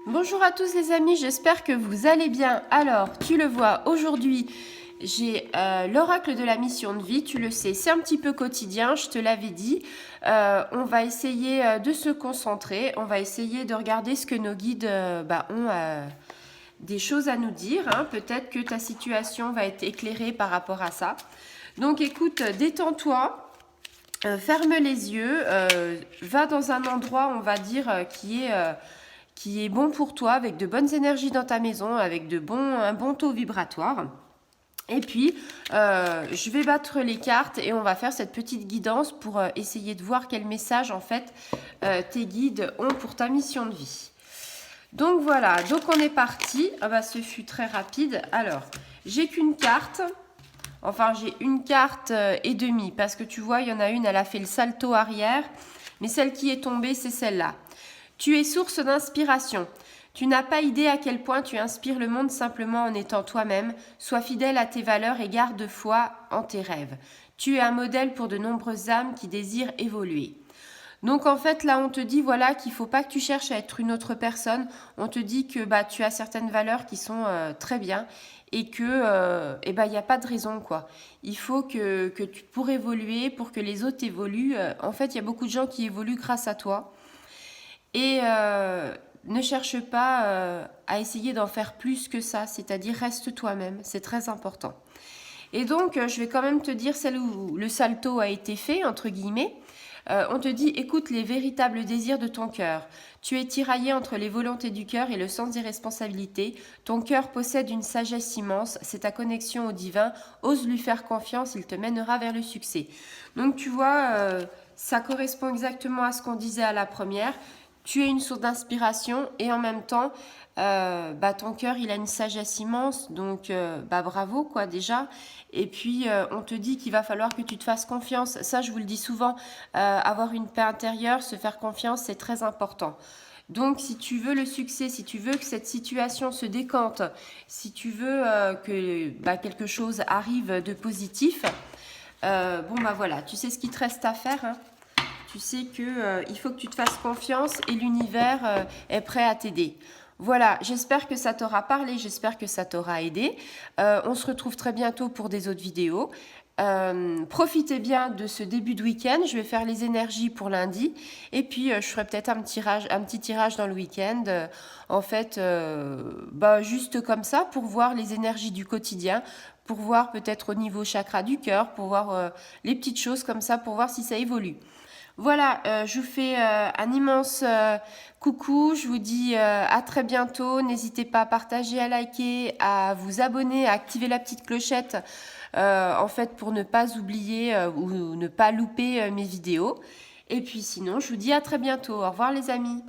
Bonjour à tous les amis, j'espère que vous allez bien. Alors, tu le vois, aujourd'hui, j'ai l'oracle de la mission de vie, tu le sais, c'est un petit peu quotidien, je te l'avais dit. On va essayer de se concentrer, on va essayer de regarder ce que nos guides ont des choses à nous dire. Hein. Peut-être que ta situation va être éclairée par rapport à ça. Donc écoute, détends-toi. Ferme les yeux, va dans un endroit, on va dire, qui est bon pour toi, avec de bonnes énergies dans ta maison, avec un bon taux vibratoire. Et puis, je vais battre les cartes et on va faire cette petite guidance pour essayer de voir quel message, en fait, tes guides ont pour ta mission de vie. Donc voilà, donc on est parti. Ah bah, ce fut très rapide. Alors, j'ai qu'une carte. Enfin, j'ai une carte et demie, parce que tu vois, il y en a une, elle a fait le salto arrière, mais celle qui est tombée, c'est celle-là. Tu es source d'inspiration. Tu n'as pas idée à quel point tu inspires le monde simplement en étant toi-même. Sois fidèle à tes valeurs et garde foi en tes rêves. Tu es un modèle pour de nombreuses âmes qui désirent évoluer. Donc en fait là on te dit voilà qu'il faut pas que tu cherches à être une autre personne. On te dit que tu as certaines valeurs qui sont très bien et que il n'y a pas de raison quoi. Il faut que tu pour évoluer, pour que les autres évoluent. En fait il y a beaucoup de gens qui évoluent grâce à toi et ne cherche pas à essayer d'en faire plus que ça. C'est-à-dire reste toi-même. C'est très important. Et donc, je vais quand même te dire celle où le salto a été fait, entre guillemets. On te dit, écoute les véritables désirs de ton cœur. Tu es tiraillé entre les volontés du cœur et le sens des responsabilités. Ton cœur possède une sagesse immense, c'est ta connexion au divin. Ose lui faire confiance, il te mènera vers le succès. Donc tu vois, ça correspond exactement à ce qu'on disait à la première. Tu es une source d'inspiration et en même temps, ton cœur il a une sagesse immense, donc bravo quoi déjà. Et puis on te dit qu'il va falloir que tu te fasses confiance. Ça je vous le dis souvent, avoir une paix intérieure, se faire confiance, c'est très important. Donc si tu veux le succès, si tu veux que cette situation se décante, si tu veux que quelque chose arrive de positif, voilà, tu sais ce qu'il te reste à faire. Hein. Tu sais que il faut que tu te fasses confiance et l'univers est prêt à t'aider. Voilà, j'espère que ça t'aura parlé, j'espère que ça t'aura aidé. On se retrouve très bientôt pour des autres vidéos. Profitez bien de ce début de week-end. Je vais faire les énergies pour lundi. Et puis, je ferai peut-être un petit tirage dans le week-end. Juste comme ça, pour voir les énergies du quotidien, pour voir peut-être au niveau chakra du cœur, pour voir les petites choses comme ça, pour voir si ça évolue. Voilà, je vous fais un immense coucou, je vous dis à très bientôt, n'hésitez pas à partager, à liker, à vous abonner, à activer la petite clochette pour ne pas oublier ou ne pas louper mes vidéos. Et puis sinon, je vous dis à très bientôt, au revoir les amis.